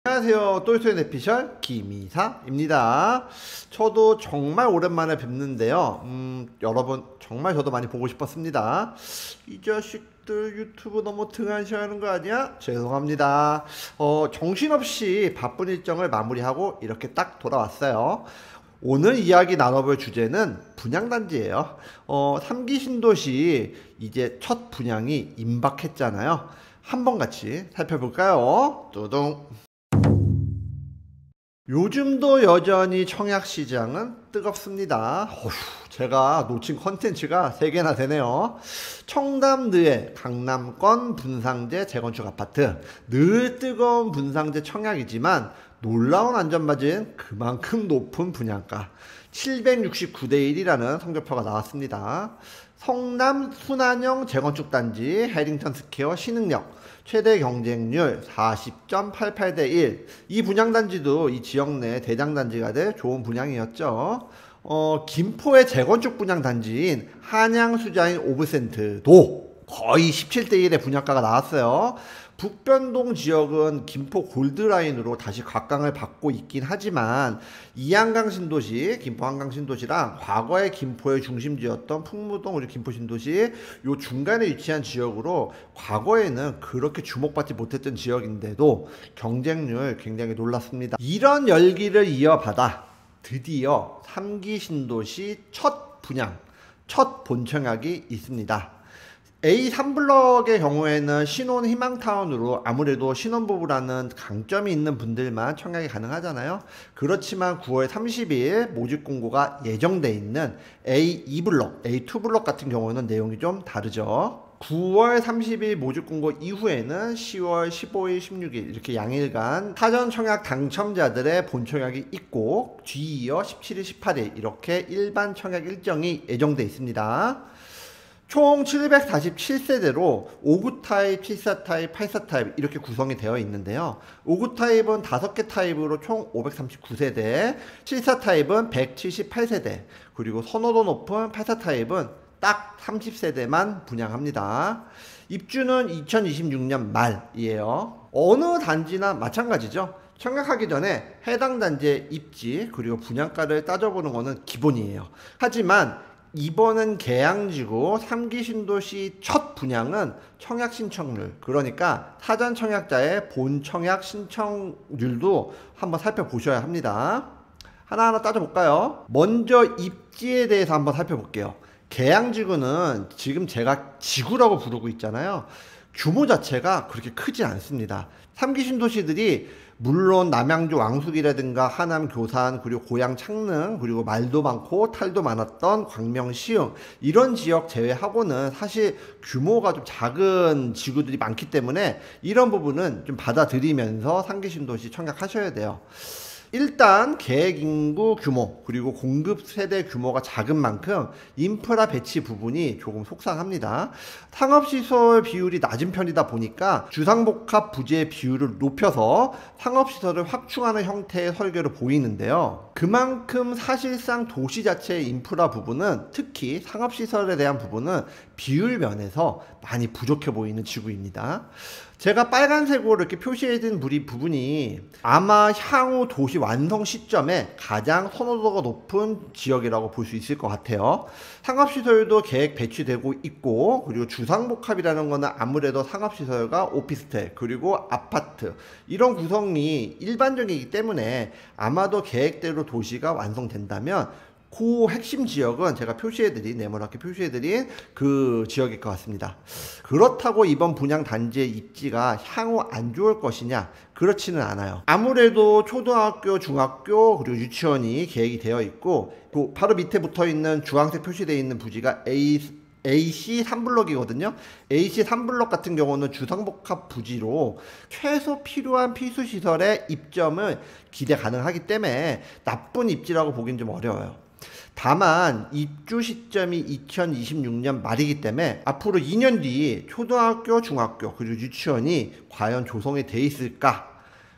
안녕하세요. 똘똘 내피셜 김이사입니다. 저도 정말 오랜만에 뵙는데요. 여러분 정말 저도 많이 보고 싶었습니다. 이 자식들 유튜브 너무 등한시하는 거 아니야? 죄송합니다. 정신없이 바쁜 일정을 마무리하고 이렇게 딱 돌아왔어요. 오늘 이야기 나눠볼 주제는 분양단지예요. 3기 신도시 이제 첫 분양이 임박했잖아요. 한번 같이 살펴볼까요? 뚜둥. 요즘도 여전히 청약시장은 뜨겁습니다. 제가 놓친 컨텐츠가 3개나 되네요. 청담르의 강남권 분상제 재건축 아파트. 늘 뜨거운 분상제 청약이지만 놀라운 안전마진 그만큼 높은 분양가. 769대 1이라는 성적표가 나왔습니다. 성남 순환형 재건축 단지 해링턴 스퀘어 신흥역 최대 경쟁률 40.88대 1. 이 분양단지도 이 지역 내 대장단지가 될 좋은 분양이었죠. 김포의 재건축 분양단지인 한양수자인 오브센트도 거의 17대 1의 분양가가 나왔어요. 북변동 지역은 김포 골드라인으로 다시 각광을 받고 있긴 하지만 이한강 신도시, 김포 한강 신도시랑 과거의 김포의 중심지였던 풍무동 우리 김포 신도시 요 중간에 위치한 지역으로 과거에는 그렇게 주목받지 못했던 지역인데도 경쟁률 굉장히 놀랐습니다. 이런 열기를 이어받아 드디어 3기 신도시 첫 분양, 첫 본청약이 있습니다. A3블럭의 경우에는 신혼 희망타운으로 아무래도 신혼부부라는 강점이 있는 분들만 청약이 가능하잖아요. 그렇지만 9월 30일 모집 공고가 예정돼 있는 A2블럭, A2블럭 같은 경우는 내용이 좀 다르죠. 9월 30일 모집 공고 이후에는 10월 15일, 16일 이렇게 양일간 사전 청약 당첨자들의 본 청약이 있고 뒤이어 17일, 18일 이렇게 일반 청약 일정이 예정돼 있습니다. 총 747세대로 5구 타입, 7사 타입, 8사 타입 이렇게 구성이 되어 있는데요. 5구 타입은 5개 타입으로 총 539세대, 7사 타입은 178세대, 그리고 선호도 높은 8사 타입은 딱 30세대만 분양합니다. 입주는 2026년 말이에요. 어느 단지나 마찬가지죠. 청약하기 전에 해당 단지의 입지 그리고 분양가를 따져보는 것은 기본이에요. 하지만 이번은 계양지구 3기 신도시 첫 분양은 청약 신청률, 그러니까 사전 청약자의 본 청약 신청률도 한번 살펴보셔야 합니다. 하나하나 따져볼까요? 먼저 입지에 대해서 한번 살펴볼게요. 계양지구는 지금 제가 지구라고 부르고 있잖아요. 규모 자체가 그렇게 크지 않습니다. 3기 신도시들이 물론 남양주 왕숙이라든가 하남 교산 그리고 고양 창릉 그리고 말도 많고 탈도 많았던 광명 시흥 이런 지역 제외하고는 사실 규모가 좀 작은 지구들이 많기 때문에 이런 부분은 좀 받아들이면서 3기 신도시 청약하셔야 돼요. 일단 계획 인구 규모 그리고 공급 세대 규모가 작은 만큼 인프라 배치 부분이 조금 속상합니다. 상업시설 비율이 낮은 편이다 보니까 주상복합 부지의 비율을 높여서 상업시설을 확충하는 형태의 설계로 보이는데요. 그만큼 사실상 도시 자체의 인프라 부분은 특히 상업시설에 대한 부분은 비율 면에서 많이 부족해 보이는 지구입니다. 제가 빨간색으로 이렇게 표시해둔 부분이 아마 향후 도시 완성 시점에 가장 선호도가 높은 지역이라고 볼 수 있을 것 같아요. 상업시설도 계획 배치되고 있고 그리고 주상복합이라는 거는 아무래도 상업시설과 오피스텔 그리고 아파트 이런 구성이 일반적이기 때문에 아마도 계획대로 도시가 완성된다면 그 핵심 지역은 제가 표시해드린 네모나게 표시해드린 그 지역일 것 같습니다. 그렇다고 이번 분양 단지의 입지가 향후 안 좋을 것이냐? 그렇지는 않아요. 아무래도 초등학교, 중학교 그리고 유치원이 계획이 되어 있고 그 바로 밑에 붙어있는 주황색 표시되어 있는 부지가 AC 3블럭이거든요. AC 3블럭 같은 경우는 주상복합 부지로 최소 필요한 필수시설의 입점을 기대 가능하기 때문에 나쁜 입지라고 보기는 좀 어려워요. 다만 입주 시점이 2026년 말이기 때문에 앞으로 2년 뒤 초등학교, 중학교 그리고 유치원이 과연 조성이 돼 있을까?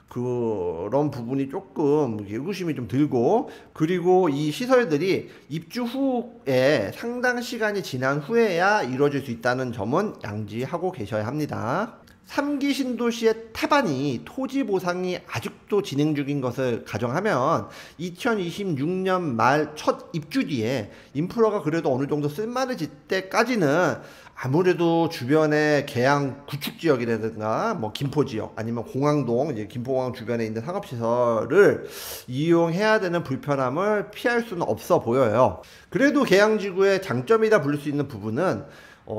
그런 부분이 조금 의구심이 좀 들고, 그리고 이 시설들이 입주 후에 상당 시간이 지난 후에야 이루어질 수 있다는 점은 양지하고 계셔야 합니다. 3기 신도시의 태반이 토지 보상이 아직도 진행 중인 것을 가정하면 2026년 말 첫 입주 뒤에 인프라가 그래도 어느 정도 쓸만해질 때까지는 아무래도 주변에 계양 구축 지역이라든가 뭐 김포 지역 아니면 공항동 이제 김포공항 주변에 있는 상업시설을 이용해야 되는 불편함을 피할 수는 없어 보여요. 그래도 계양지구의 장점이라 부를 수 있는 부분은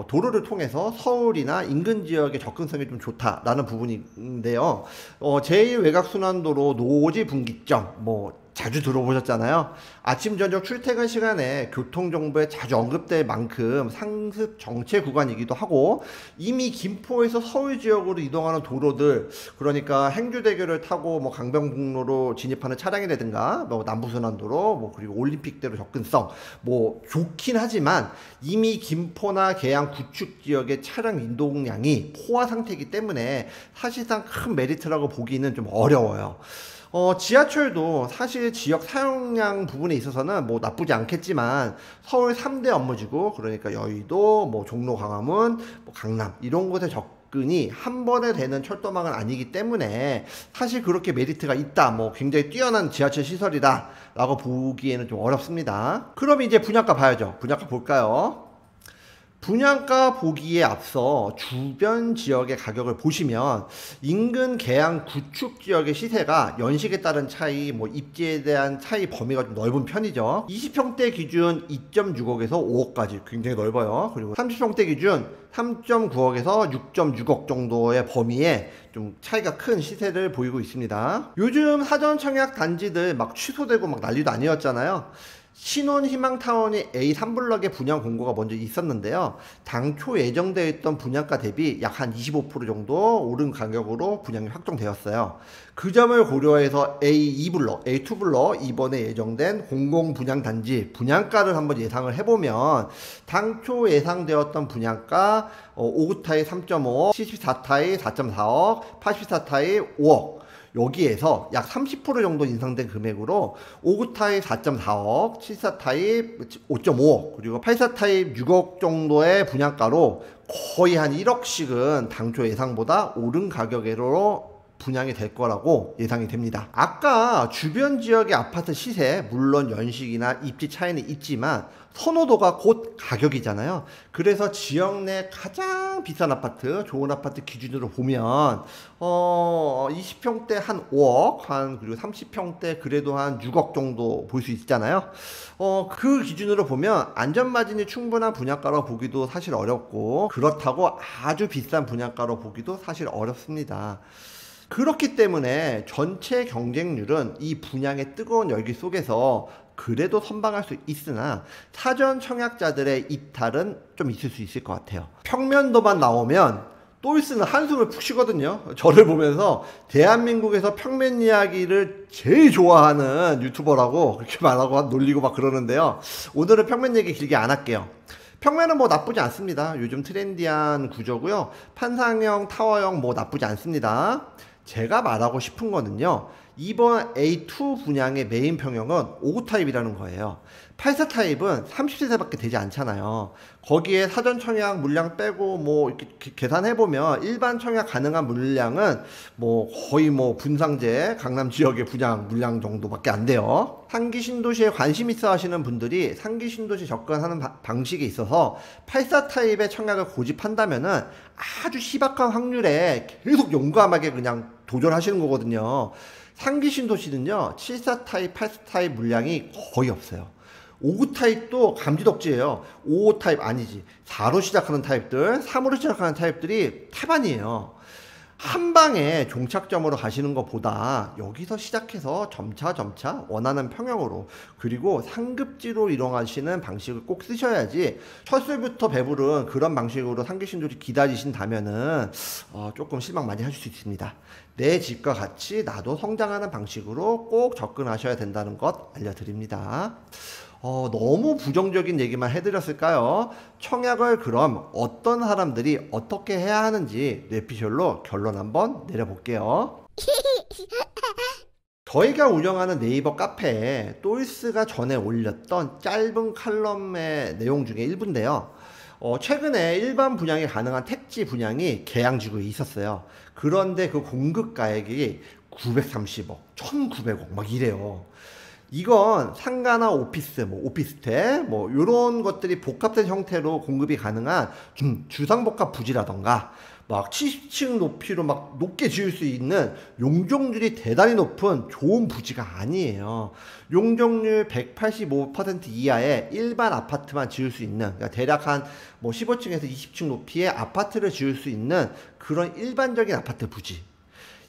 도로를 통해서 서울이나 인근 지역의 접근성이 좀 좋다라는 부분인데요. 제1외곽순환도로 노지 분기점 뭐 자주 들어보셨잖아요. 아침 저녁 출퇴근 시간에 교통정보에 자주 언급될 만큼 상습 정체 구간이기도 하고, 이미 김포에서 서울 지역으로 이동하는 도로들, 그러니까 행주대교를 타고 뭐 강변북로로 진입하는 차량이라든가 뭐 남부순환도로 뭐 그리고 올림픽대로 접근성 뭐 좋긴 하지만 이미 김포나 계양 구축 지역의 차량 인동량이 포화 상태이기 때문에 사실상 큰 메리트라고 보기는 좀 어려워요. 지하철도 사실 지역 사용량 부분에 있어서는 뭐 나쁘지 않겠지만 서울 3대 업무지구, 그러니까 여의도, 뭐 종로, 광화문, 뭐 강남 이런 곳에 접근이 한 번에 되는 철도망은 아니기 때문에 사실 그렇게 메리트가 있다, 뭐 굉장히 뛰어난 지하철 시설이다 라고 보기에는 좀 어렵습니다. 그럼 이제 분양가 봐야죠. 분양가 볼까요? 분양가 보기에 앞서 주변 지역의 가격을 보시면 인근 계양 구축 지역의 시세가 연식에 따른 차이, 뭐 입지에 대한 차이 범위가 좀 넓은 편이죠. 20평대 기준 2.6억에서 5억까지 굉장히 넓어요. 그리고 30평대 기준 3.9억에서 6.6억 정도의 범위에 좀 차이가 큰 시세를 보이고 있습니다. 요즘 사전 청약 단지들 막 취소되고 막 난리도 아니었잖아요. 신혼희망타운이 A3블럭의 분양 공고가 먼저 있었는데요. 당초 예정되어 있던 분양가 대비 약 한 25% 정도 오른 가격으로 분양이 확정되었어요. 그 점을 고려해서 A2블럭, A2블럭 이번에 예정된 공공분양단지 분양가를 한번 예상을 해보면 당초 예상되었던 분양가 5구타입 3.5억, 74타입 4.4억, 84타입 5억, 여기에서 약 30% 정도 인상된 금액으로 5구 타입 4.4억, 74 타입 5.5억, 그리고 84 타입 6억 정도의 분양가로 거의 한 1억씩은 당초 예상보다 오른 가격으로 분양이 될 거라고 예상이 됩니다. 아까 주변 지역의 아파트 시세, 물론 연식이나 입지 차이는 있지만 선호도가 곧 가격이잖아요. 그래서 지역 내 가장 비싼 아파트, 좋은 아파트 기준으로 보면 20평대 한 5억, 그리고 30평대 그래도 한 6억 정도 볼 수 있잖아요. 그 기준으로 보면 안전마진이 충분한 분양가로 보기도 사실 어렵고, 그렇다고 아주 비싼 분양가로 보기도 사실 어렵습니다. 그렇기 때문에 전체 경쟁률은 이 분양의 뜨거운 열기 속에서 그래도 선방할 수 있으나 사전 청약자들의 이탈은 좀 있을 수 있을 것 같아요. 평면도만 나오면 또이스는 한숨을 푹 쉬거든요. 저를 보면서 대한민국에서 평면 이야기를 제일 좋아하는 유튜버라고 그렇게 말하고 놀리고 막 그러는데요. 오늘은 평면 얘기 길게 안 할게요. 평면은 뭐 나쁘지 않습니다. 요즘 트렌디한 구조고요. 판상형, 타워형 뭐 나쁘지 않습니다. 제가 말하고 싶은 거는요, 이번 A2 분양의 메인 평형은 5구 타입이라는 거예요. 84 타입은 30세대밖에 되지 않잖아요. 거기에 사전 청약 물량 빼고 뭐 이렇게 계산해보면 일반 청약 가능한 물량은 뭐 거의 뭐 분상제 강남 지역의 분양 물량 정도밖에 안 돼요. 상기 신도시에 관심 있어 하시는 분들이 상기 신도시 접근하는 방식에 있어서 84 타입의 청약을 고집한다면은 아주 희박한 확률에 계속 용감하게 그냥 도전하시는 거거든요. 상기 신도시는요, 74 타입, 84 타입 물량이 거의 없어요. 5구 타입도 감지덕지예요. 5호 타입 아니지, 4로 시작하는 타입들, 3으로 시작하는 타입들이 태반이에요. 한 방에 종착점으로 가시는 것보다 여기서 시작해서 점차 원하는 평형으로, 그리고 상급지로 이동하시는 방식을 꼭 쓰셔야지 첫술부터 배부른 그런 방식으로 상기신도시 기다리신다면은 조금 실망 많이 하실 수 있습니다. 내 집과 같이 나도 성장하는 방식으로 꼭 접근하셔야 된다는 것 알려드립니다. 너무 부정적인 얘기만 해드렸을까요? 청약을 그럼 어떤 사람들이 어떻게 해야 하는지 뇌피셜로 결론 한번 내려볼게요. 저희가 운영하는 네이버 카페에 또이스가 전에 올렸던 짧은 칼럼의 내용 중에 일부인데요. 최근에 일반 분양이 가능한 택지 분양이 계양지구에 있었어요. 그런데 그 공급 가액이 930억, 1900억 막 이래요. 이건 상가나 오피스, 뭐 오피스텔, 뭐 이런 것들이 복합된 형태로 공급이 가능한 주상복합 부지라던가 막 70층 높이로 막 높게 지을 수 있는 용적률이 대단히 높은 좋은 부지가 아니에요. 용적률 185% 이하의 일반 아파트만 지을 수 있는, 그러니까 대략 한 뭐 15층에서 20층 높이의 아파트를 지을 수 있는 그런 일반적인 아파트 부지.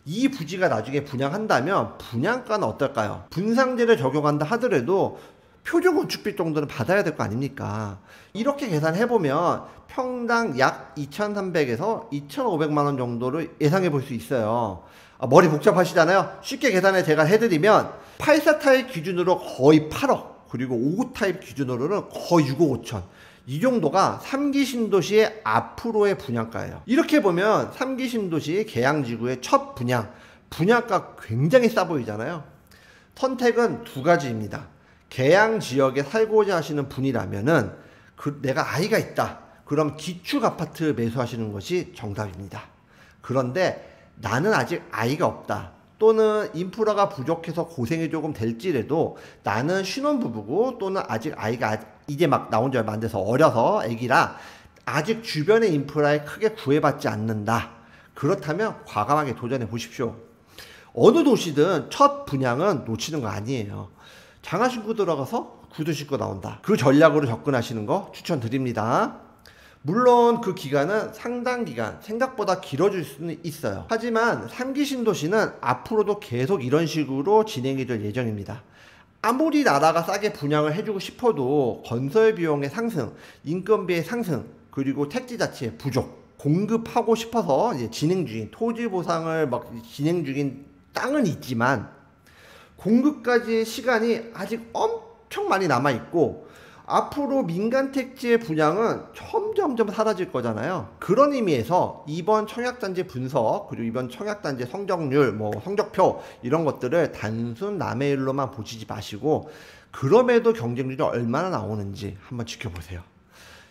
이 부지가 나중에 분양한다면 분양가는 어떨까요? 분상제를 적용한다 하더라도 표준건축비 정도는 받아야 될 거 아닙니까? 이렇게 계산해보면 평당 약 2,300에서 2,500만 원 정도를 예상해 볼 수 있어요. 머리 복잡하시잖아요. 쉽게 계산을 제가 해드리면 84 타입 기준으로 거의 8억, 그리고 59 타입 기준으로는 거의 6억 5천. 이 정도가 3기 신도시의 앞으로의 분양가예요. 이렇게 보면 3기 신도시 계양지구의 첫 분양가 굉장히 싸 보이잖아요. 선택은 두 가지입니다. 계양 지역에 살고자 하시는 분이라면은 내가 아이가 있다, 그럼 기축 아파트 매수하시는 것이 정답입니다. 그런데 나는 아직 아이가 없다, 또는 인프라가 부족해서 고생이 조금 될지라도 나는 신혼부부고 또는 아직 아이가 이제 막 나온 지 얼마 안 돼서 어려서 애기라 아직 주변의 인프라에 크게 구애받지 않는다. 그렇다면 과감하게 도전해 보십시오. 어느 도시든 첫 분양은 놓치는 거 아니에요. 장화 신고 들어가서 구두 신고 나온다. 그 전략으로 접근하시는 거 추천드립니다. 물론 그 기간은 상당 기간 생각보다 길어질 수는 있어요. 하지만 3기 신도시는 앞으로도 계속 이런 식으로 진행이 될 예정입니다. 아무리 나라가 싸게 분양을 해주고 싶어도 건설 비용의 상승, 인건비의 상승, 그리고 택지 자체의 부족, 공급하고 싶어서 이제 진행 중인 토지 보상을 막 진행 중인 땅은 있지만 공급까지의 시간이 아직 엄청 많이 남아 있고 앞으로 민간 택지의 분양은 점점점 사라질 거잖아요. 그런 의미에서 이번 청약단지 분석, 그리고 이번 청약단지 성적률, 뭐 성적표 이런 것들을 단순 남의 일로만 보시지 마시고 그럼에도 경쟁률이 얼마나 나오는지 한번 지켜보세요.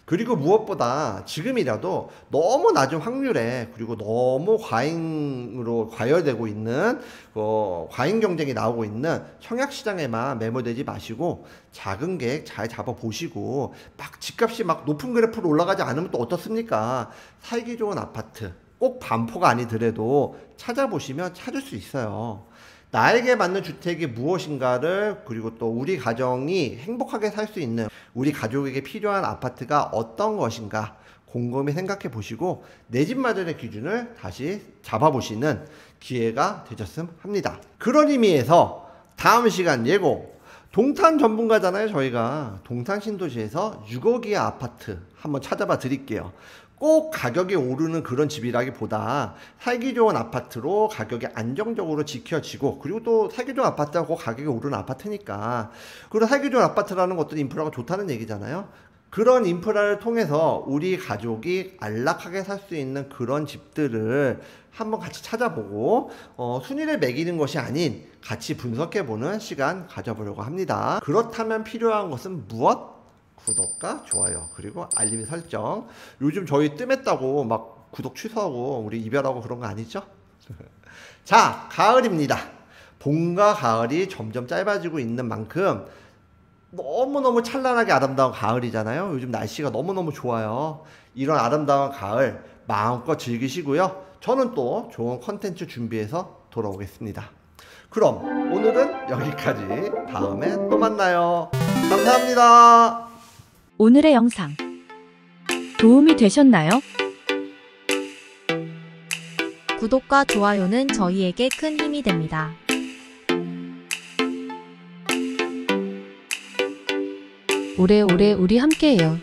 그리고 무엇보다 지금이라도 너무 낮은 확률에, 그리고 너무 과잉으로 과열되고 있는 과잉 경쟁이 나오고 있는 청약시장에만 매몰되지 마시고 작은 계획 잘 잡아보시고 막 집값이 막 높은 그래프로 올라가지 않으면 또 어떻습니까? 살기 좋은 아파트, 꼭 반포가 아니더라도 찾아보시면 찾을 수 있어요. 나에게 맞는 주택이 무엇인가를, 그리고 또 우리 가정이 행복하게 살 수 있는, 우리 가족에게 필요한 아파트가 어떤 것인가 곰곰이 생각해 보시고 내 집 마련의 기준을 다시 잡아보시는 기회가 되셨으면 합니다. 그런 의미에서 다음 시간 예고, 동탄 전문가잖아요. 저희가 동탄 신도시에서 6억이의 아파트 한번 찾아봐 드릴게요. 꼭 가격이 오르는 그런 집이라기보다 살기 좋은 아파트로 가격이 안정적으로 지켜지고, 그리고 또 살기 좋은 아파트하고 가격이 오르는 아파트니까, 그리고 살기 좋은 아파트라는 것도 인프라가 좋다는 얘기잖아요. 그런 인프라를 통해서 우리 가족이 안락하게 살 수 있는 그런 집들을 한번 같이 찾아보고 순위를 매기는 것이 아닌 같이 분석해보는 시간 가져보려고 합니다. 그렇다면 필요한 것은 무엇? 구독과 좋아요, 그리고 알림 설정. 요즘 저희 뜸했다고 막 구독 취소하고 우리 이별하고 그런 거 아니죠? 자, 가을입니다. 봄과 가을이 점점 짧아지고 있는 만큼 너무너무 찬란하게 아름다운 가을이잖아요. 요즘 날씨가 너무너무 좋아요. 이런 아름다운 가을 마음껏 즐기시고요. 저는 또 좋은 컨텐츠 준비해서 돌아오겠습니다. 그럼 오늘은 여기까지. 다음에 또 만나요. 감사합니다. 오늘의 영상 도움이 되셨나요? 구독과 좋아요는 저희에게 큰 힘이 됩니다. 오래오래 우리 함께해요.